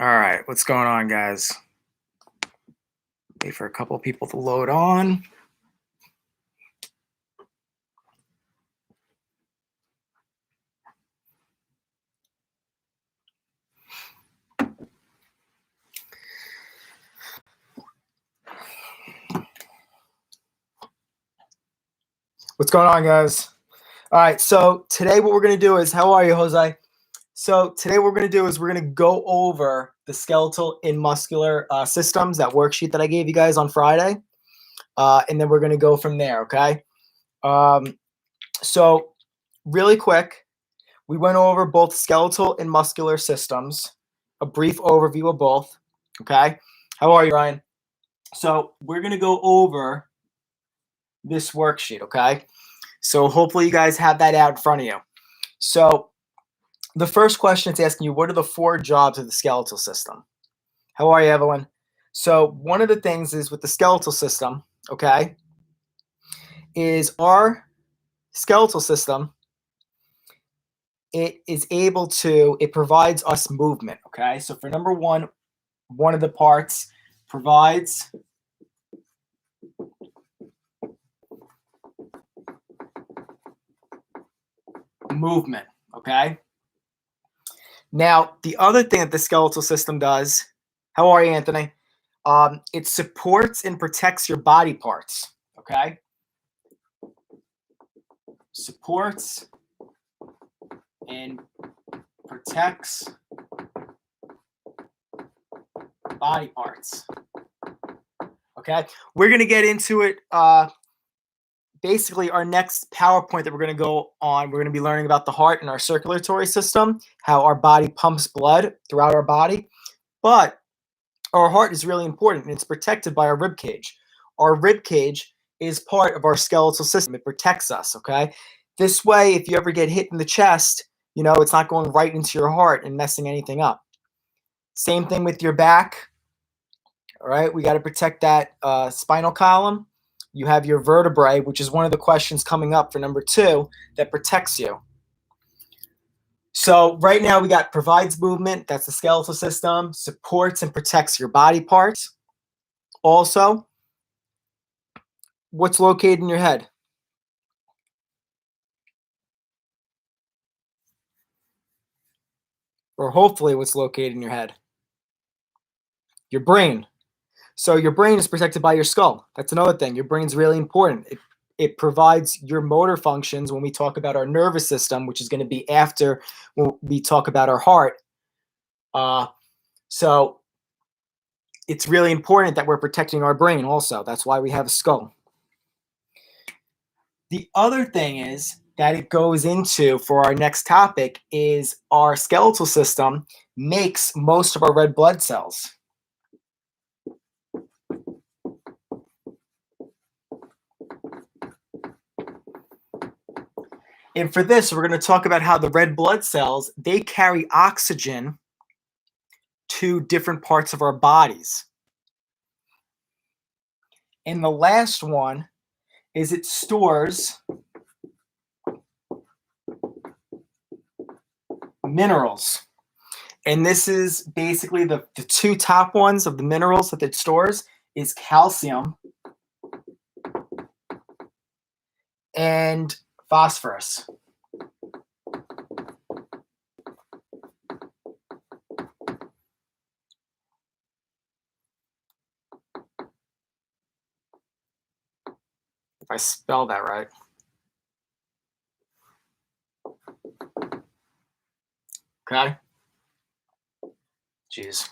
All right, what's going on, guys? Wait for a couple people to load on. What's going on, guys? All right, so today what we're going to do is, how are you, Jose? So today what we're going to do is we're going to go over the skeletal and muscular systems, that worksheet that I gave you guys on Friday, and then we're going to go from there, okay? So really quick, we went over both skeletal and muscular systems, a brief overview of both, okay? How are you, Ryan? So we're going to go over this worksheet, okay? So hopefully you guys have that out in front of you. So the first question it's asking you, what are the 4 jobs of the skeletal system? How are you, Evelyn? So one of the things is with the skeletal system, okay, is our skeletal system, it provides us movement, okay? So for number one of the parts provides movement, okay? Now, the other thing that the skeletal system does, how are you, Anthony? It supports and protects your body parts, okay? Supports and protects body parts, okay? We're going to get into it. Basically, our next PowerPoint that we're going to go on, we're going to be learning about the heart and our circulatory system, how our body pumps blood throughout our body. But our heart is really important, and it's protected by our rib cage. Our rib cage is part of our skeletal system. It protects us, okay? This way, if you ever get hit in the chest, it's not going right into your heart and messing anything up. Same thing with your back, all right? We got to protect that spinal column. You have your vertebrae, which is one of the questions coming up for number 2, that protects you. So right now we got provides movement, that's the skeletal system, supports and protects your body parts. Also, what's located in your head? Or hopefully what's located in your head? Your brain. So your brain is protected by your skull. That's another thing. Your brain's really important. It provides your motor functions when we talk about our nervous system, which is going to be after when we talk about our heart. So it's really important that we're protecting our brain also. That's why we have a skull. The other thing is that it goes into for our next topic is our skeletal system makes most of our red blood cells. And for this, we're going to talk about how the red blood cells, they carry oxygen to different parts of our bodies. And the last one is it stores minerals. And this is basically the 2 top ones of the minerals that it stores is calcium and phosphorus. If I spell that right. Okay. Jeez.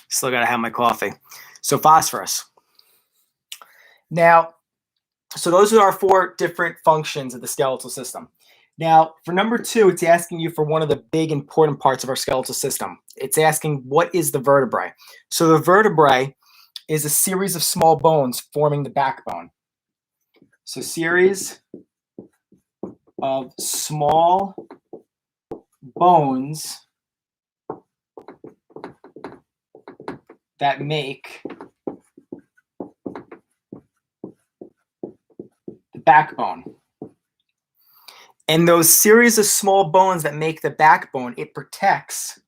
Still got to have my coffee. So phosphorus. Now, so those are our 4 different functions of the skeletal system. Now, for number 2, it's asking you for one of the big important parts of our skeletal system. It's asking, what is the vertebrae? So the vertebrae is a series of small bones forming the backbone. So series of small bones that make the backbone. And those series of small bones that make the backbone, it protects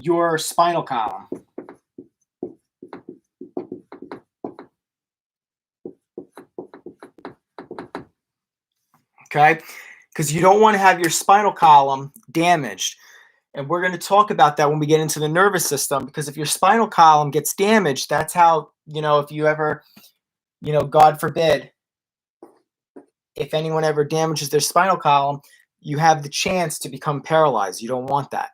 your spinal column. Okay? Because you don't want to have your spinal column damaged. And we're going to talk about that when we get into the nervous system, because if your spinal column gets damaged, that's how, if you ever, God forbid, if anyone ever damages their spinal column, you have the chance to become paralyzed. You don't want that.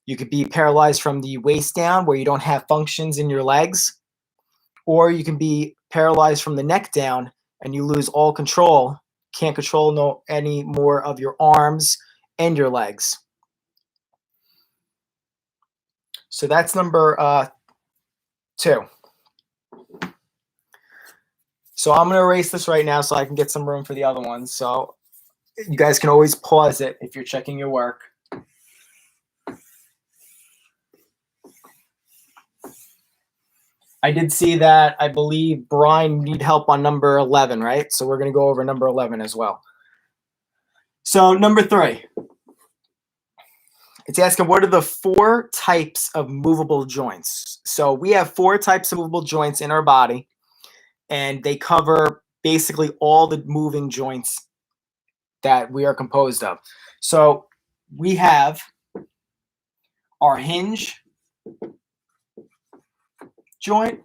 You could be paralyzed from the waist down, where you don't have functions in your legs, or you can be paralyzed from the neck down and you lose all control, can't control any more of your arms and your legs. So that's number 2. So I'm going to erase this right now so I can get some room for the other ones. So you guys can always pause it if you're checking your work. I did see that, I believe, Brian need help on number 11, right? So we're going to go over number 11 as well. So number 3. It's asking, what are the 4 types of movable joints? So we have 4 types of movable joints in our body, and they cover basically all the moving joints that we are composed of. So we have our hinge joint.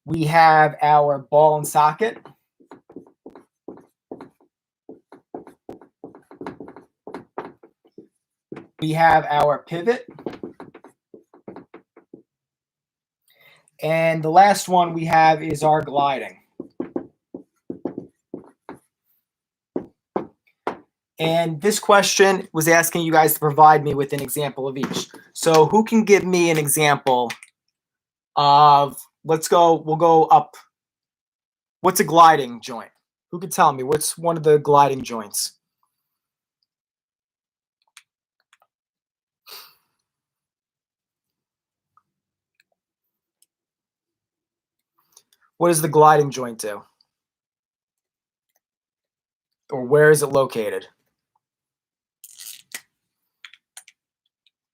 We have our ball and socket. We have our pivot. And the last one we have is our gliding. And this question was asking you guys to provide me with an example of each. So who can give me an example of, we'll go up. What's a gliding joint? Who could tell me what's one of the gliding joints? What does the gliding joint do? Or where is it located?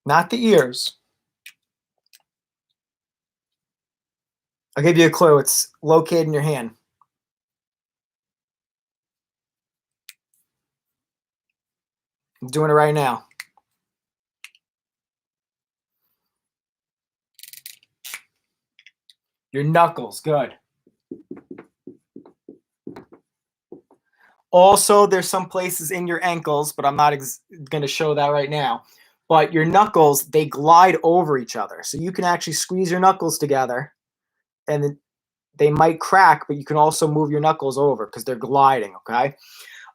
Not the ears. I'll give you a clue. It's located in your hand. I'm doing it right now. Your knuckles. Good. Also, there's some places in your ankles, but I'm not going to show that right now. But your knuckles, they glide over each other. So you can actually squeeze your knuckles together, and they might crack, but you can also move your knuckles over because they're gliding, okay?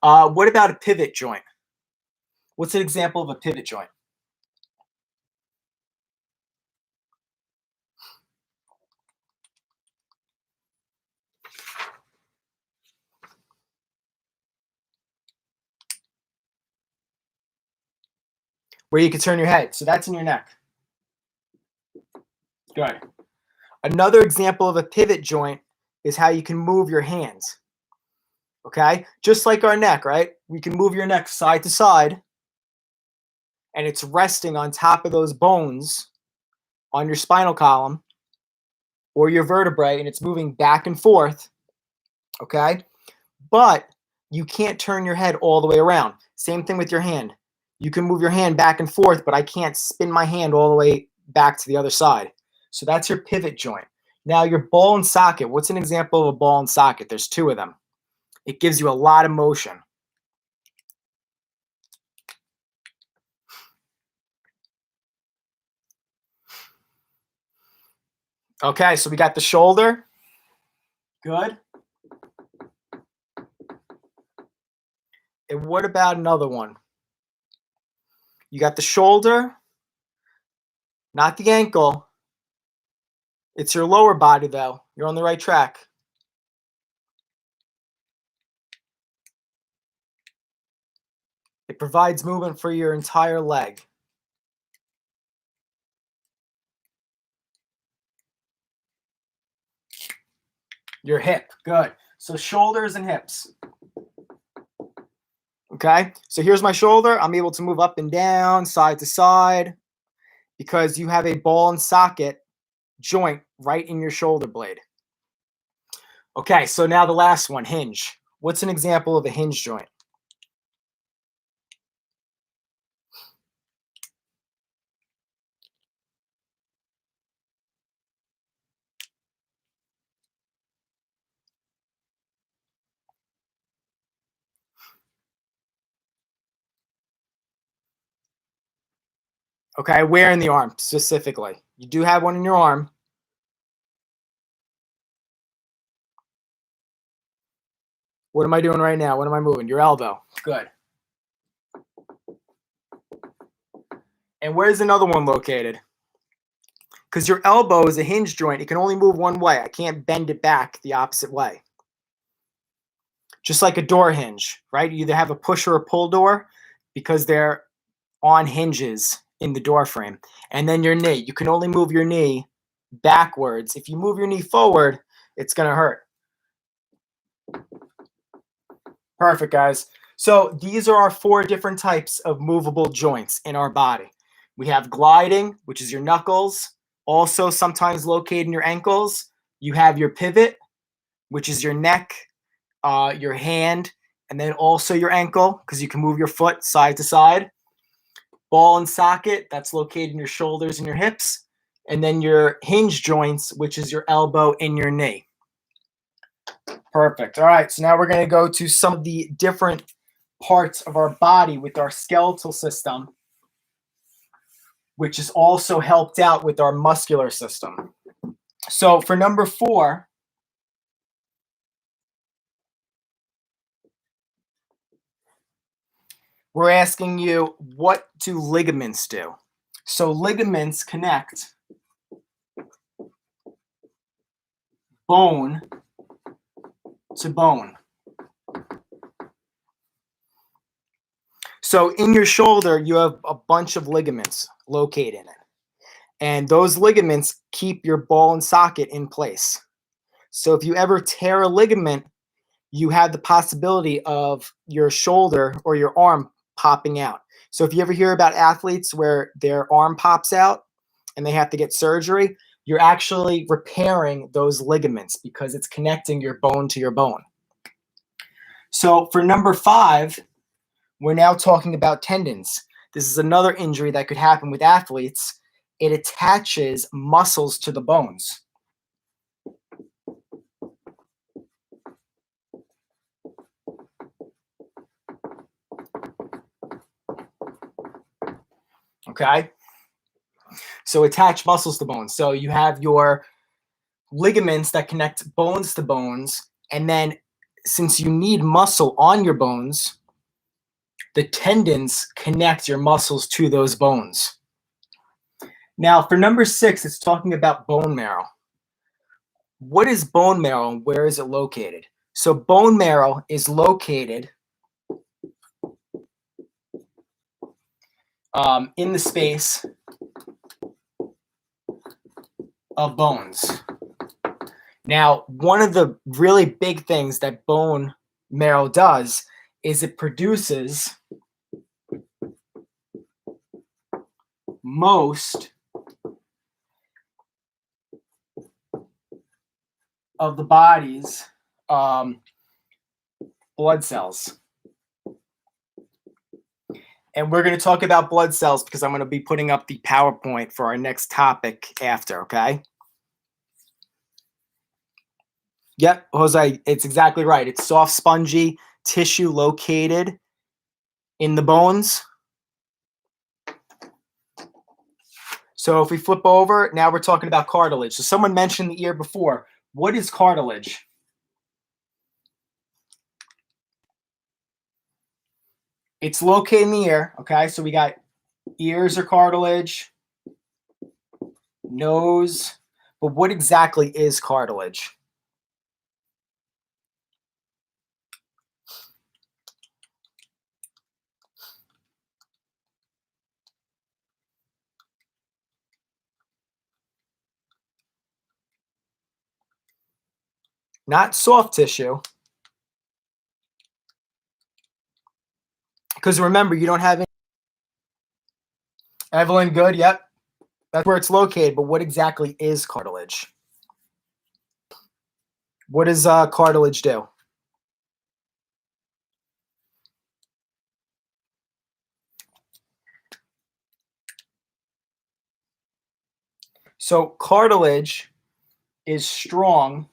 What about a pivot joint? What's an example of a pivot joint? Where you can turn your head. So that's in your neck. Good. Another example of a pivot joint is how you can move your hands. Okay? Just like our neck, right? We can move your neck side to side, and it's resting on top of those bones on your spinal column or your vertebrae, and it's moving back and forth. Okay? But you can't turn your head all the way around. Same thing with your hand. You can move your hand back and forth, but I can't spin my hand all the way back to the other side. So that's your pivot joint. Now your ball and socket. What's an example of a ball and socket? There's 2 of them. It gives you a lot of motion. Okay, so we got the shoulder. Good. And what about another one? You got the shoulder, not the ankle. It's your lower body, though. You're on the right track. It provides movement for your entire leg. Your hip. Good. So shoulders and hips. Okay, so here's my shoulder. I'm able to move up and down, side to side. because you have a ball and socket joint right in your shoulder blade. Okay, so now the last one, hinge. What's an example of a hinge joint? Okay, where in the arm specifically? You do have one in your arm. What am I doing right now? What am I moving? Your elbow. Good. And where's another one located? Because your elbow is a hinge joint. It can only move one way. I can't bend it back the opposite way. Just like a door hinge, right? You either have a push or a pull door because they're on hinges in the door frame. And then your knee. You can only move your knee backwards. If you move your knee forward, it's going to hurt. Perfect, guys. So these are our 4 different types of movable joints in our body. We have gliding, which is your knuckles, also sometimes located in your ankles. You have your pivot, which is your neck, your hand, and then also your ankle, because you can move your foot side to side. Ball and socket, that's located in your shoulders and your hips. And then your hinge joints, which is your elbow and your knee. Perfect. All right, so now we're going to go to some of the different parts of our body with our skeletal system, which is also helped out with our muscular system. So for number 4, we're asking you, what do ligaments do? So ligaments connect bone to bone. So in your shoulder, you have a bunch of ligaments located in it. And those ligaments keep your ball and socket in place. So if you ever tear a ligament, you have the possibility of your shoulder or your arm popping out. So if you ever hear about athletes where their arm pops out and they have to get surgery, you're actually repairing those ligaments because it's connecting your bone to your bone. So for number 5, we're now talking about tendons. This is another injury that could happen with athletes. It attaches muscles to the bones. Okay? So attach muscles to bones. So you have your ligaments that connect bones to bones, and then since you need muscle on your bones, the tendons connect your muscles to those bones. Now, for number 6, it's talking about bone marrow. What is bone marrow and where is it located? So bone marrow is located in the space of bones. Now, one of the really big things that bone marrow does is it produces most of the body's blood cells. And we're going to talk about blood cells because I'm going to be putting up the PowerPoint for our next topic after, okay? Yep, Jose, it's exactly right. It's soft, spongy tissue located in the bones. So if we flip over, now we're talking about cartilage. So someone mentioned the ear before. What is cartilage? It's located in the ear, okay? So we got ears are cartilage, nose, but what exactly is cartilage? Not soft tissue. Because remember, you don't have any. Evelyn, good, yep. That's where it's located, but what exactly is cartilage? What does cartilage do? So cartilage is strong,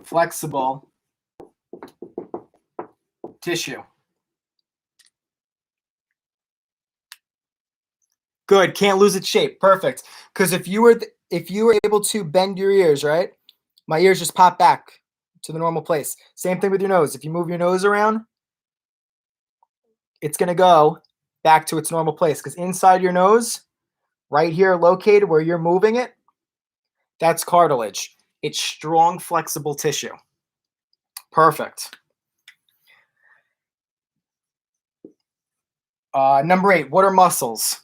flexible tissue. Good. Can't lose its shape. Perfect. Because if you were able to bend your ears, right? My ears just pop back to the normal place. Same thing with your nose. If you move your nose around, it's going to go back to its normal place. Because inside your nose, right here located where you're moving it, that's cartilage. It's strong, flexible tissue. Perfect. Number 8, what are muscles?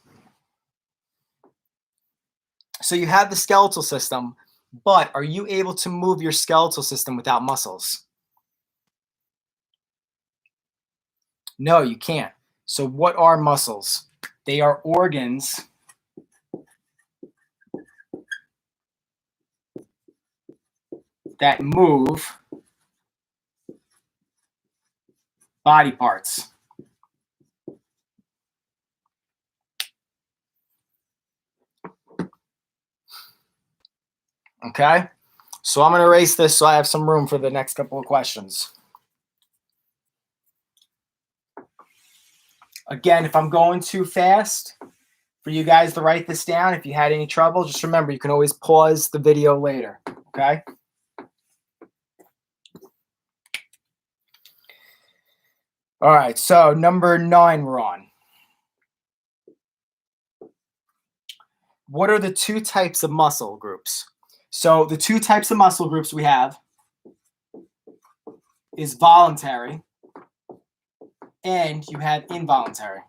So you have the skeletal system, but are you able to move your skeletal system without muscles? No, you can't. So what are muscles? They are organs that move body parts. Okay? So I'm going to erase this so I have some room for the next couple of questions. Again, if I'm going too fast for you guys to write this down, if you had any trouble, just remember you can always pause the video later. Okay? All right, so number 9 we're on. What are the 2 types of muscle groups? So the 2 types of muscle groups we have is voluntary and you have involuntary.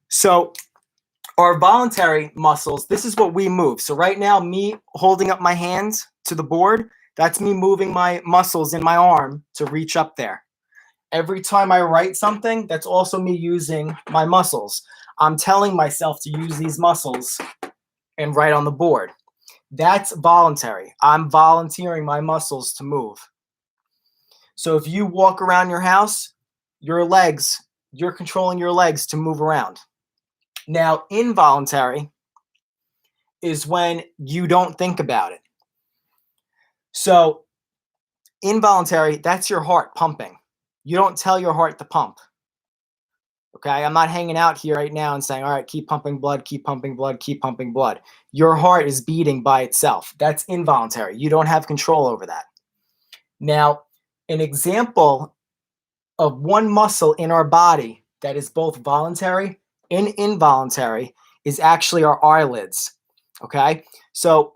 So our voluntary muscles, this is what we move. So right now, me holding up my hands to the board, that's me moving my muscles in my arm to reach up there. Every time I write something, that's also me using my muscles. I'm telling myself to use these muscles and write on the board. That's voluntary. I'm volunteering my muscles to move. So if you walk around your house, your legs, you're controlling your legs to move around. Now, involuntary is when you don't think about it. So involuntary, that's your heart pumping. You don't tell your heart to pump. Okay, I'm not hanging out here right now and saying, all right, keep pumping blood, keep pumping blood, keep pumping blood. Your heart is beating by itself. That's involuntary. You don't have control over that. Now, an example of one muscle in our body that is both voluntary and involuntary is actually our eyelids. Okay, so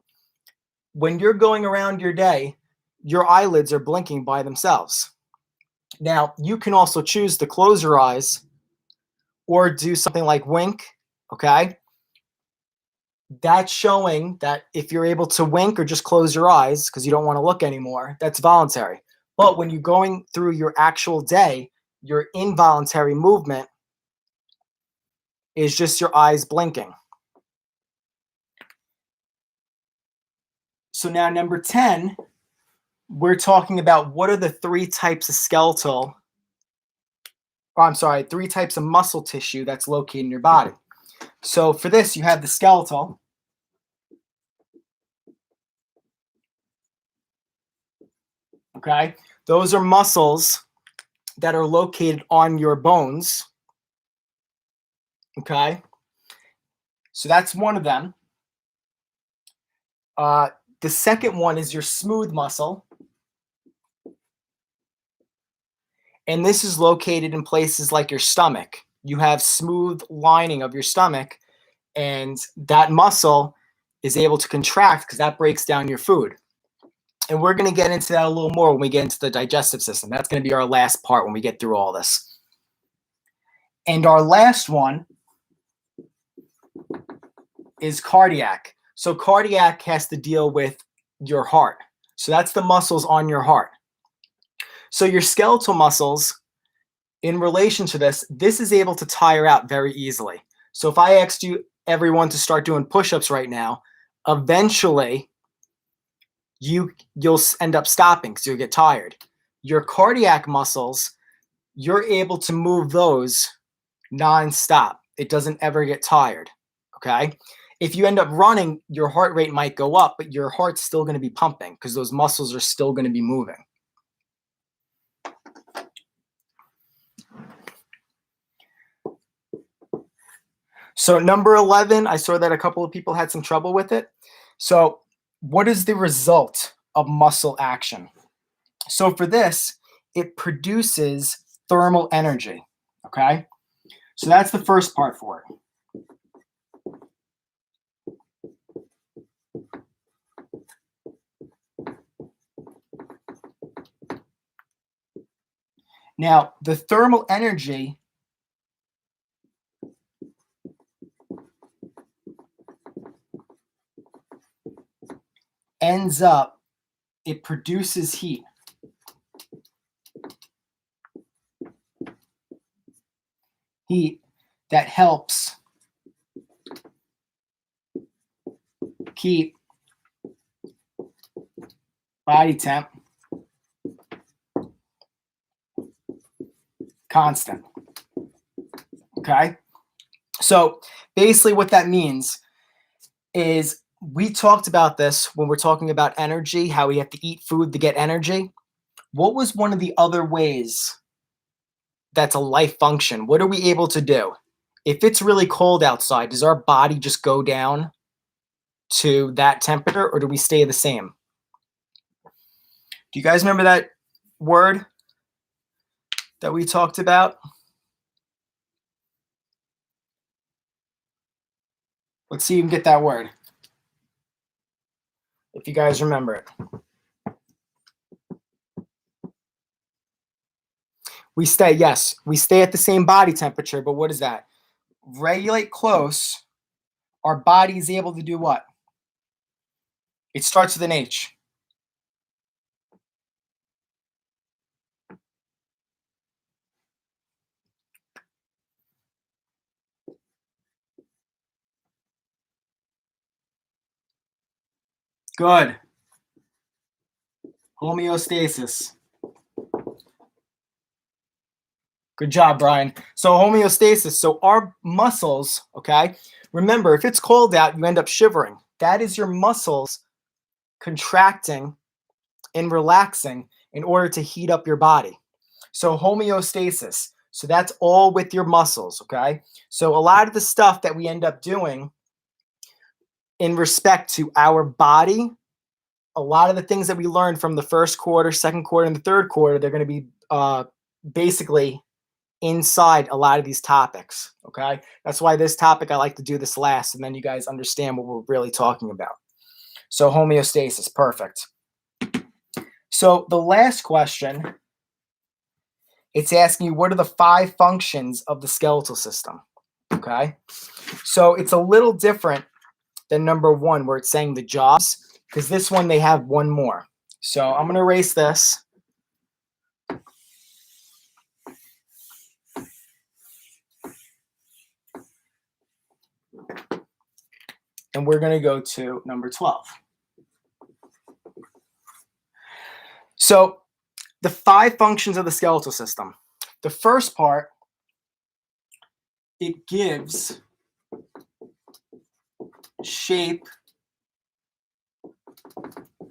when you're going around your day, your eyelids are blinking by themselves. Now, you can also choose to close your eyes or do something like wink, okay? That's showing that if you're able to wink or just close your eyes because you don't want to look anymore, that's voluntary. But when you're going through your actual day, your involuntary movement is just your eyes blinking. So now number 10, we're talking about what are the 3 types of skeletal, I'm sorry, 3 types of muscle tissue that's located in your body. So for this, you have the skeletal. Okay, those are muscles that are located on your bones. Okay, so that's one of them. The second one is your smooth muscle. And this is located in places like your stomach. You have smooth lining of your stomach, and that muscle is able to contract because that breaks down your food. And we're going to get into that a little more when we get into the digestive system. That's going to be our last part when we get through all this. And our last one is cardiac. So cardiac has to deal with your heart. So that's the muscles on your heart. So your skeletal muscles, in relation to this is able to tire out very easily. So if I asked you everyone to start doing push-ups right now, eventually you'll end up stopping because you'll get tired. Your cardiac muscles, you're able to move those nonstop. It doesn't ever get tired. Okay. If you end up running, your heart rate might go up, but your heart's still going to be pumping because those muscles are still going to be moving. So number 11, I saw that a couple of people had some trouble with it. So what is the result of muscle action? So for this, it produces thermal energy, okay? So that's the first part for it. Now, the thermal energy ends up, it produces heat. Heat that helps keep body temp constant. Okay? So basically what that means is we talked about this when we're talking about energy, how we have to eat food to get energy. What was one of the other ways that's a life function? What are we able to do? If it's really cold outside, does our body just go down to that temperature or do we stay the same? Do you guys remember that word that we talked about? Let's see if you can get that word. If you guys remember it. We stay, yes, we stay at the same body temperature, but what is that? Regulate close, our body is able to do what? It starts with an H. Good. Homeostasis. Good job, Brian. So homeostasis. So our muscles, okay? Remember, if it's cold out, you end up shivering. That is your muscles contracting and relaxing in order to heat up your body. So homeostasis. So that's all with your muscles, okay? So a lot of the stuff that we end up doing in respect to our body, a lot of the things that we learned from the first quarter, second quarter, and the third quarter, they're going to be basically inside a lot of these topics, okay? That's why this topic, I like to do this last, and then you guys understand what we're really talking about. So homeostasis, perfect. So the last question, it's asking you, what are the 5 functions of the skeletal system, okay? So it's a little different than number 1, where it's saying the jobs, because this one, they have one more. So I'm going to erase this. And we're going to go to number 12. So the 5 functions of the skeletal system. The first part, it gives shape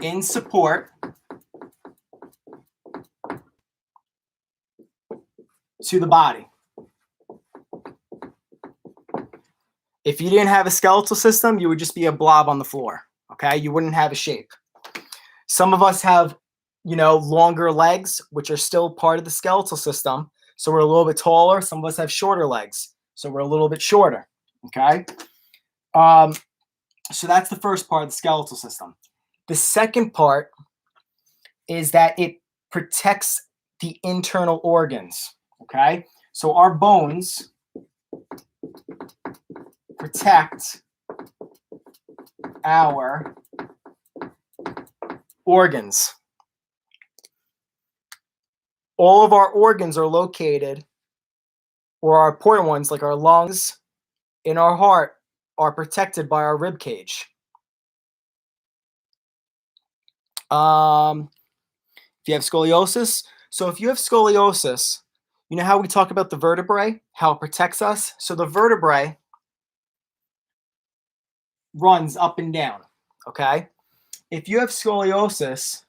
in support to the body. If you didn't have a skeletal system, you would just be a blob on the floor, okay? You wouldn't have a shape. Some of us have, longer legs, which are still part of the skeletal system. So we're a little bit taller. Some of us have shorter legs. So we're a little bit shorter, okay? So that's the first part of the skeletal system. The second part is that it protects the internal organs, okay? So our bones protect our organs. All of our organs are located, or our important ones like our lungs and our heart are protected by our rib cage. If you have scoliosis, so if you have scoliosis, you know how we talk about the vertebrae, how it protects us? So the vertebrae runs up and down, okay? If you have scoliosis,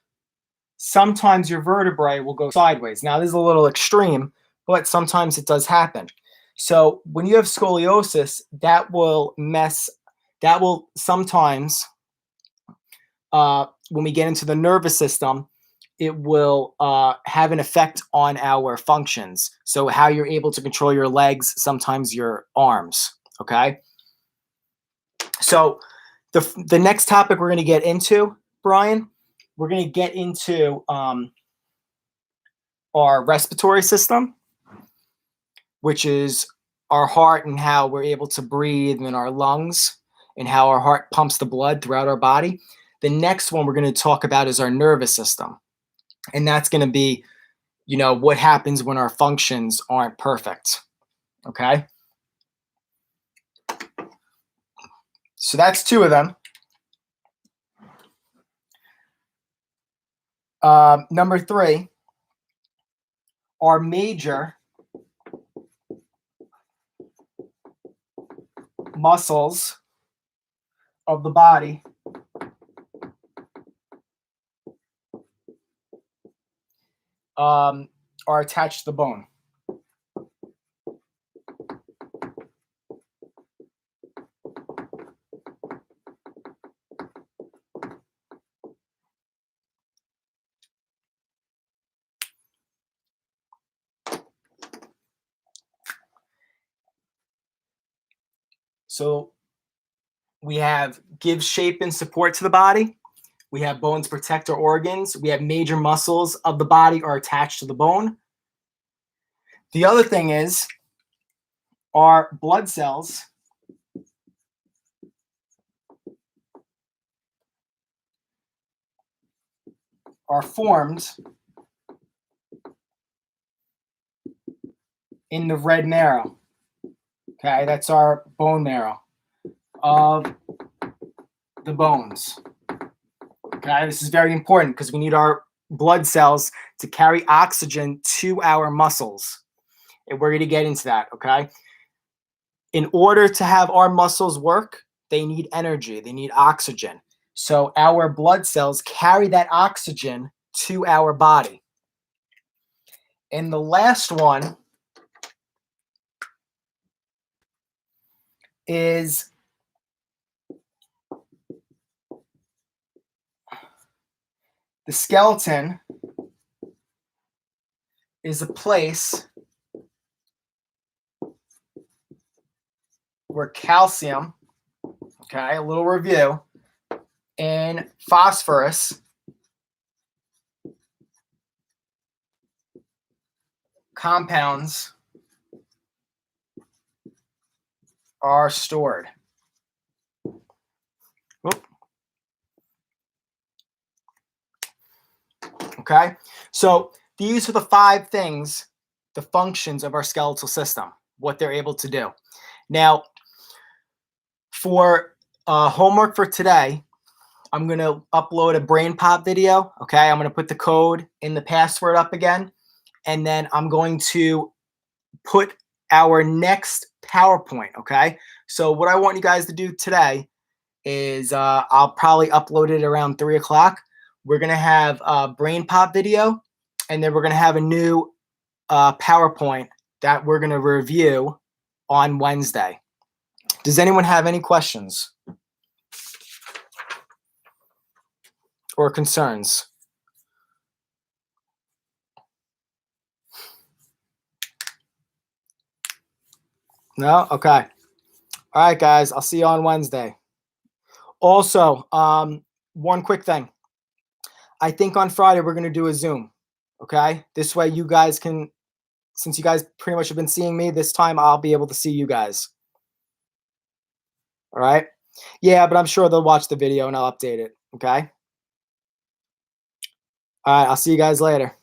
sometimes your vertebrae will go sideways. Now, this is a little extreme, but sometimes it does happen. So when you have scoliosis, that will sometimes, when we get into the nervous system, it will have an effect on our functions. So how you're able to control your legs, sometimes your arms, okay? So the next topic we're going to get into, Brian, we're going to get into our respiratory system, which is our heart and how we're able to breathe, and our lungs and how our heart pumps the blood throughout our body. The next one we're going to talk about is our nervous system. And that's going to be, what happens when our functions aren't perfect. Okay? So that's two of them. Number 3, our major muscles of the body are attached to the bone. So we have give shape and support to the body. We have bones protect our organs. We have major muscles of the body are attached to the bone. The other thing is our blood cells are formed in the red marrow. Okay, that's our bone marrow of the bones. Okay, this is very important because we need our blood cells to carry oxygen to our muscles. And we're going to get into that, okay? In order to have our muscles work, they need energy, they need oxygen. So our blood cells carry that oxygen to our body. And the last one is the skeleton is a place where calcium, okay, a little review, and phosphorus compounds are stored. Oop. Okay, so these are the 5 things, the functions of our skeletal system, what they're able to do. Now, for homework for today, I'm going to upload a brain pop video. Okay, I'm going to put the code and the password up again, and then I'm going to put our next PowerPoint. Okay, so what I want you guys to do today is I'll probably upload it around 3 o'clock. We're going to have a brain pop video, and then we're going to have a new PowerPoint that we're going to review on Wednesday. Does anyone have any questions or concerns? No? Okay. All right, guys. I'll see you on Wednesday. Also, one quick thing. I think on Friday we're going to do a Zoom. Okay? This way you guys can, since you guys pretty much have been seeing me, this time I'll be able to see you guys. All right? Yeah, but I'm sure they'll watch the video and I'll update it. Okay? All right. I'll see you guys later.